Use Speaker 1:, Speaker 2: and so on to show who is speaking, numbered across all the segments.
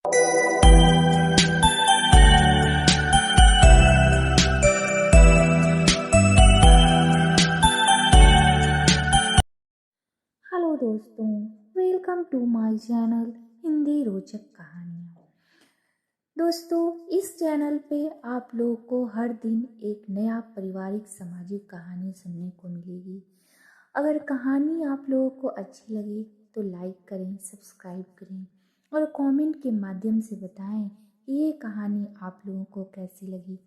Speaker 1: Hello दोस्तों, welcome to my channel Hindi रोचक कहानियाँ। दोस्तों, इस चैनल पे आप लोगों को हर दिन एक नया पारिवारिक सामाजिक कहानी सुनने को मिलेगी। अगर कहानी आप लोगों को अच्छी लगे तो लाइक करें, सब्सक्राइब करें और कमेंट के माध्यम से बताएं कि ये कहानी आप लोगों को कैसी लगी।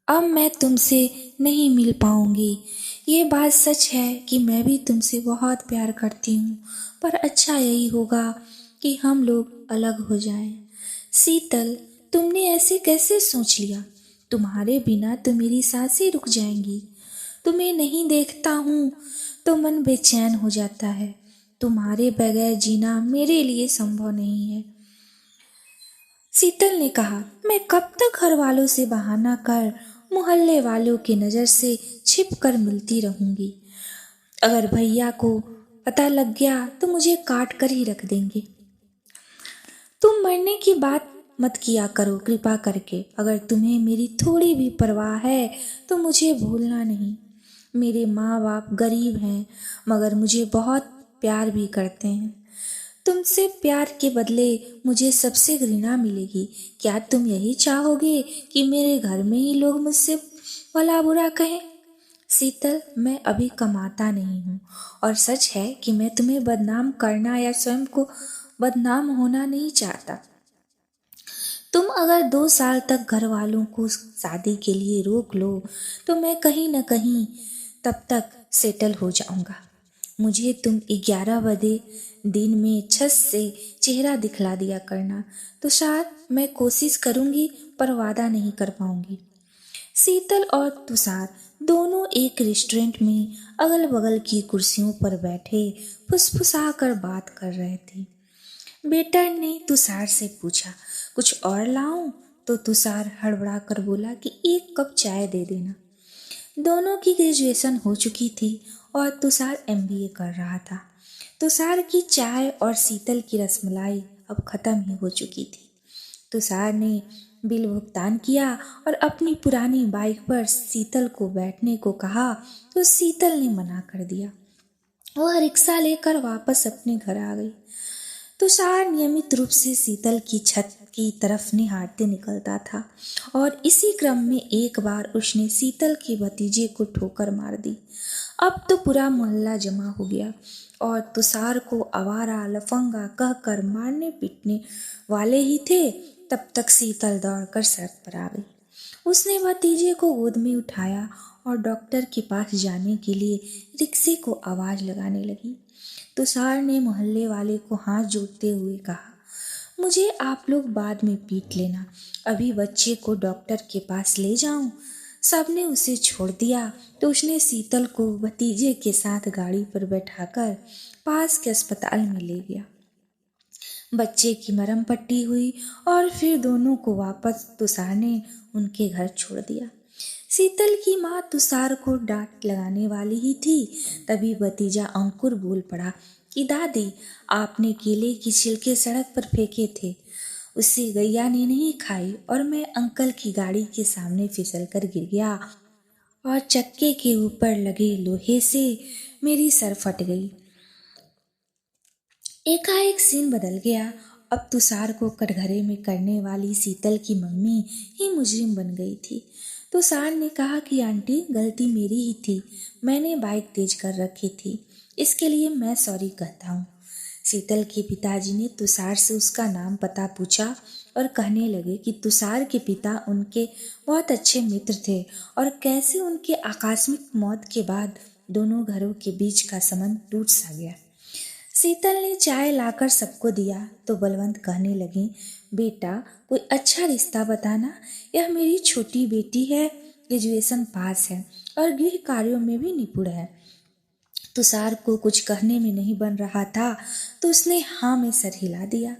Speaker 1: अब मैं तुमसे नहीं मिल पाऊंगी, ये बात सच है कि मैं भी तुमसे बहुत प्यार करती हूँ, पर अच्छा यही होगा कि हम लोग अलग हो जाएं। शीतल, तुमने ऐसे कैसे सोच लिया? तुम्हारे बिना तो मेरी सांसें रुक जाएंगी। तुम्हें नहीं देखता हूँ तो मन बेचैन हो जाता है। तुम्हारे बगैर जीना मेरे लिए संभव नहीं है। शीतल ने कहा, मैं कब तक घर वालों से बहाना कर मोहल्ले वालों की नज़र से छिप कर मिलती रहूंगी। अगर भैया को पता लग गया तो मुझे काट कर ही रख देंगे। तुम मरने की बात मत किया करो कृपा करके। अगर तुम्हें मेरी थोड़ी भी परवाह है तो मुझे भूलना नहीं। मेरे माँ बाप गरीब हैं मगर मुझे बहुत प्यार भी करते हैं। तुमसे प्यार के बदले मुझे सबसे घृणा मिलेगी। क्या तुम यही चाहोगे कि मेरे घर में ही लोग मुझसे भला बुरा कहें? शीतल, मैं अभी कमाता नहीं हूँ और सच है कि मैं तुम्हें बदनाम करना या स्वयं को बदनाम होना नहीं चाहता। तुम अगर 2 साल तक घर वालों को शादी के लिए रोक लो तो मैं कहीं न कहीं तब तक सेटल हो जाऊंगा। मुझे तुम 11 बजे दिन में छत से चेहरा दिखला दिया करना, तो शायद मैं कोशिश करूंगी पर वादा नहीं कर पाऊंगी। शीतल और तुषार दोनों एक रेस्टोरेंट में अगल बगल की कुर्सियों पर बैठे फुसफुसा कर बात कर रहे थे। बेटर ने तुषार से पूछा, कुछ और लाऊं? तो तुषार हड़बड़ा कर बोला कि 1 कप चाय दे देना। दोनों की ग्रेजुएशन हो चुकी थी और तुषार MBA कर रहा था। तुषार की चाय और शीतल की रसमलाई अब खत्म ही हो चुकी थी। तुषार ने बिल भुगतान किया और अपनी पुरानी बाइक पर शीतल को बैठने को कहा तो शीतल ने मना कर दिया। वह रिक्शा लेकर वापस अपने घर आ गई। तुषार नियमित रूप से शीतल की छत की तरफ निहारते निकलता था और इसी क्रम में एक बार उसने शीतल के भतीजे को ठोकर मार दी। अब तो पूरा मोहल्ला जमा हो गया और तुषार को आवारा लफंगा कहकर मारने पीटने वाले ही थे। तब तक शीतल दौड़कर सड़क पर आ गई। उसने भतीजे को गोद में उठाया और डॉक्टर के पास जाने के लिए रिक्शे को आवाज लगाने लगी। तुषार ने मोहल्ले वाले को हाथ जोड़ते हुए कहा, मुझे आप लोग बाद में पीट लेना, अभी बच्चे को डॉक्टर के पास ले जाऊं। सबने उसे छोड़ दिया तो उसने शीतल को भतीजे के साथ गाड़ी पर बैठाकर पास के अस्पताल में ले गया। बच्चे की मरहम पट्टी हुई और फिर दोनों को वापस तुषार ने उनके घर छोड़ दिया। शीतल की माँ तुषार को डांट लगाने वाली ही थी, तभी भतीजा अंकुर बोल पड़ा कि दादी, आपने केले की छिलके सड़क पर फेंके थे, उससे गैया ने नहीं खाई और मैं अंकल की गाड़ी के सामने फिसल कर गिर गया और चक्के के ऊपर लगे लोहे से मेरी सर फट गई। एकाएक सीन बदल गया। अब तुषार को कटघरे में करने वाली शीतल की मम्मी ही मुजरिम बन गई थी। तुषार ने कहा कि आंटी, गलती मेरी ही थी, मैंने बाइक तेज कर रखी थी, इसके लिए मैं सॉरी कहता हूँ। शीतल के पिताजी ने तुषार से उसका नाम पता पूछा और कहने लगे कि तुषार के पिता उनके बहुत अच्छे मित्र थे और कैसे उनके आकस्मिक मौत के बाद दोनों घरों के बीच का संबंध टूट सा गया। शीतल ने चाय लाकर सबको दिया तो बलवंत कहने लगी, बेटा, कोई अच्छा रिश्ता बताना, यह मेरी छोटी बेटी है, ग्रेजुएशन पास है और गृह कार्यों में भी निपुण है। तुषार को कुछ कहने में नहीं बन रहा था तो उसने हाँ में सर हिला दिया।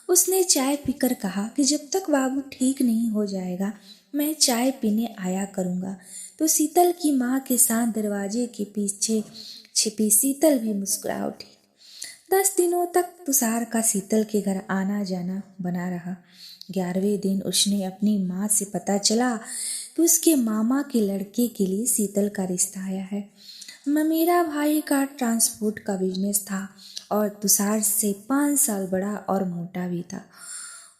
Speaker 1: उसने चाय पीकर कहा कि जब तक बाबू ठीक नहीं हो जाएगा मैं चाय पीने आया करूँगा। तो शीतल की माँ के साथ दरवाजे के पीछे छिपी शीतल भी मुस्कुरा उठी। 10 दिनों तक तुषार का शीतल के घर आना जाना बना रहा। 11वें दिन उसने अपनी माँ से पता चला कि उसके मामा के लड़के के लिए शीतल का रिश्ता आया है। मेरा भाई का ट्रांसपोर्ट का बिजनेस था और तुषार से 5 साल बड़ा और मोटा भी था।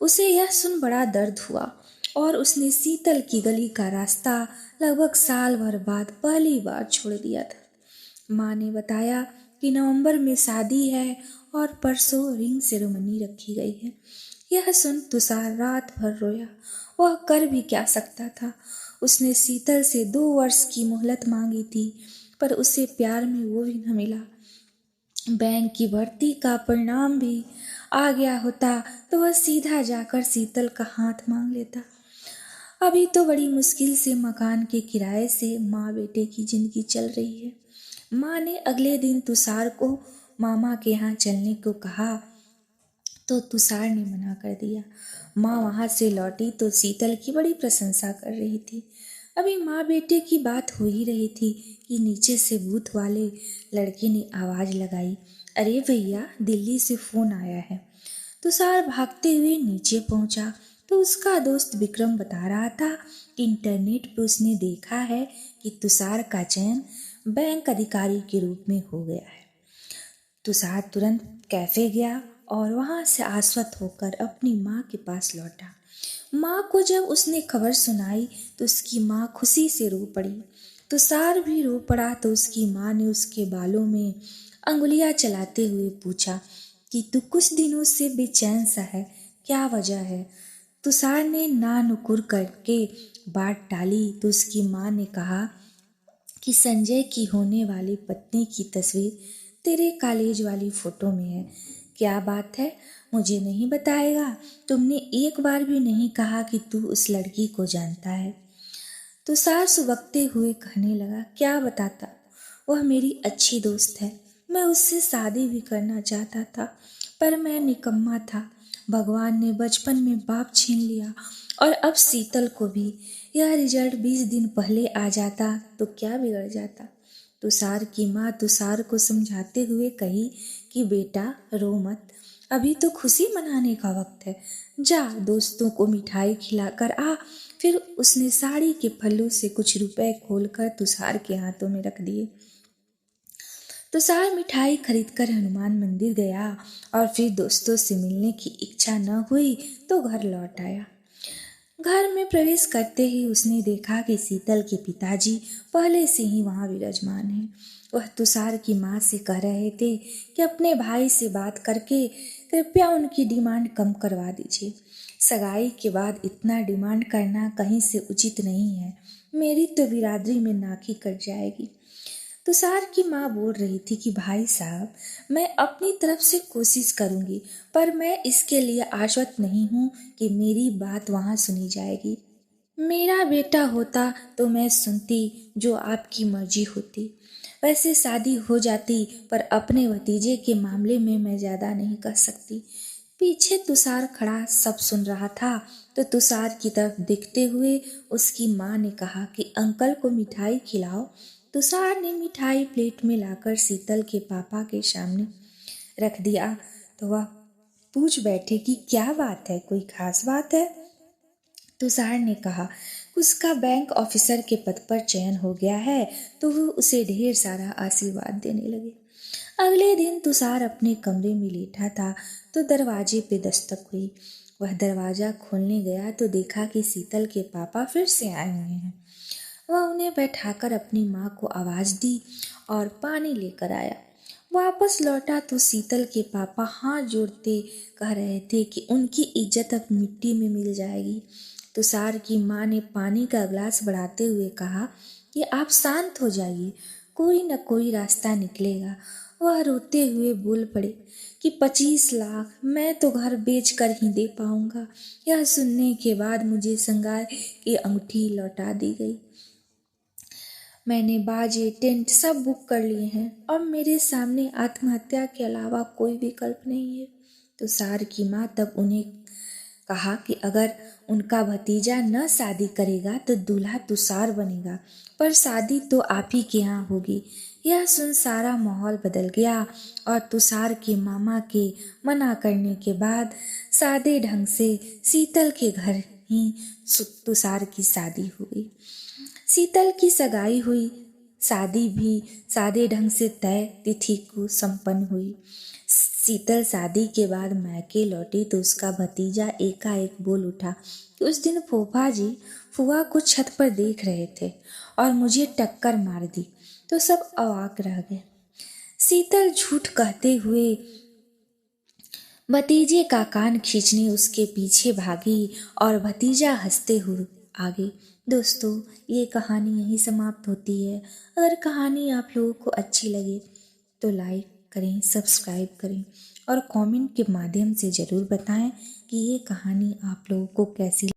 Speaker 1: उसे यह सुन बड़ा दर्द हुआ और उसने शीतल की गली का रास्ता लगभग साल भर बाद पहली बार छोड़ दिया था। माँ ने बताया कि नवंबर में शादी है और परसों रिंग सेरेमनी रखी गई है। यह सुन तुषार रात भर रोया। वह कर भी क्या सकता था। उसने शीतल से 2 वर्ष की मोहलत मांगी थी, पर उसे प्यार में वो भी न मिला। बैंक की भर्ती का परिणाम भी आ गया होता तो वह सीधा जाकर शीतल का हाथ मांग लेता। अभी तो बड़ी मुश्किल से मकान के किराए से माँ बेटे की जिंदगी चल रही है। माँ ने अगले दिन तुषार को मामा के यहाँ चलने को कहा तो तुषार ने मना कर दिया। माँ वहाँ से लौटी तो शीतल की बड़ी प्रशंसा कर रही थी। अभी माँ बेटे की बात हो ही रही थी कि नीचे से बूथ वाले लड़के ने आवाज़ लगाई, अरे भैया, दिल्ली से फ़ोन आया है। तुषार भागते हुए नीचे पहुंचा तो उसका दोस्त विक्रम बता रहा था कि इंटरनेट पर उसने देखा है कि तुषार का चयन बैंक अधिकारी के रूप में हो गया है। तुषार तुरंत कैफे गया और वहां से आश्वस्त होकर अपनी माँ के पास लौटा। माँ को जब उसने खबर सुनाई तो उसकी माँ खुशी से रो पड़ी। तुषार भी रो पड़ा तो उसकी माँ ने उसके बालों में अंगुलियां चलाते हुए पूछा कि तू कुछ दिनों से बेचैन सा है, क्या वजह है। तुषार ने ना नुकुर करके बात टाली तो उसकी माँ ने कहा कि संजय की होने वाली पत्नी की तस्वीर तेरे कॉलेज वाली फोटो में है। क्या बात है, मुझे नहीं बताएगा? तुमने एक बार भी नहीं कहा कि तू उस लड़की को जानता है। तुषार सुबकते हुए कहने लगा, क्या बताता, वह मेरी अच्छी दोस्त है। मैं उससे शादी भी करना चाहता था, पर मैं निकम्मा था। भगवान ने बचपन में बाप छीन लिया और अब शीतल को भी। यह रिजल्ट 20 दिन पहले आ जाता तो क्या बिगड़ जाता। तुषार की माँ तुषार को समझाते हुए कही कि बेटा रो मत, अभी तो खुशी मनाने का वक्त है। जा दोस्तों को मिठाई खिलाकर आ। फिर उसने साड़ी के पल्लू से कुछ रुपए खोलकर तुषार के हाथों में रख दिए। तुषार मिठाई खरीदकर हनुमान मंदिर गया और फिर दोस्तों से मिलने की इच्छा न हुई तो घर लौट आया। घर में प्रवेश करते ही उसने देखा कि शीतल के पिताजी पहले से ही वहां विराजमान हैं। वह तुषार की माँ से कह रहे थे कि अपने भाई से बात करके कृपया उनकी डिमांड कम करवा दीजिए। सगाई के बाद इतना डिमांड करना कहीं से उचित नहीं है। मेरी तो बिरादरी में नाकी कट जाएगी। तुषार की माँ बोल रही थी कि भाई साहब, मैं अपनी तरफ से कोशिश करूंगी, पर मैं इसके लिए आश्वस्त नहीं हूँ कि मेरी बात वहाँ सुनी जाएगी। मेरा बेटा होता तो मैं सुनती, जो आपकी मर्जी होती। वैसे शादी हो जाती, पर अपने भतीजे के मामले में मैं ज़्यादा नहीं कर सकती। पीछे तुषार खड़ा सब सुन रहा था तो तुषार की तरफ देखते हुए उसकी माँ ने कहा कि अंकल को मिठाई खिलाओ। तुषार ने मिठाई प्लेट में लाकर शीतल के पापा के सामने रख दिया तो वह पूछ बैठे कि क्या बात है, कोई खास बात है। तुषार ने कहा उसका बैंक ऑफिसर के पद पर चयन हो गया है तो वो उसे ढेर सारा आशीर्वाद देने लगे। अगले दिन तुषार अपने कमरे में लेटा था तो दरवाजे पे दस्तक हुई। वह दरवाजा खोलने गया तो देखा कि शीतल के पापा फिर से आए हुए हैं। वह उन्हें बैठाकर अपनी माँ को आवाज़ दी और पानी लेकर आया। वापस लौटा तो शीतल के पापा हाथ जोड़ते कह रहे थे कि उनकी इज्जत अब मिट्टी में मिल जाएगी। तुषार की माँ ने पानी का गिलास बढ़ाते हुए कहा कि आप शांत हो जाइए, कोई न कोई रास्ता निकलेगा। वह रोते हुए बोल पड़े कि 25 लाख मैं तो घर बेच कर ही दे पाऊंगा। यह सुनने के बाद मुझे श्रृंगार की अंगूठी लौटा दी गई। मैंने बाजे टेंट सब बुक कर लिए हैं और मेरे सामने आत्महत्या के अलावा कोई विकल्प नहीं है। तुषार की माँ तब उन्हें कहा कि अगर उनका भतीजा न शादी करेगा तो दूल्हा तुषार बनेगा, पर शादी तो आप ही के यहाँ होगी। यह सुन सारा माहौल बदल गया और तुषार के मामा के मना करने के बाद सादे ढंग से शीतल के घर ही तुषार की शादी हुई। शीतल की सगाई हुई, शादी भी सादे ढंग से तय तिथि को संपन्न हुई। शीतल शादी के बाद मैके लौटी तो उसका भतीजा एकाएक बोल उठा कि उस दिन फूफा जी फुआ को छत पर देख रहे थे और मुझे टक्कर मार दी, तो सब अवाक रह गए। शीतल झूठ कहते हुए भतीजे का कान खींचने उसके पीछे भागी और भतीजा हंसते हुए आगे। दोस्तों, ये कहानी यहीं समाप्त होती है। अगर कहानी आप लोगों को अच्छी लगे तो लाइक करें, सब्सक्राइब करें और कमेंट के माध्यम से ज़रूर बताएं कि ये कहानी आप लोगों को कैसी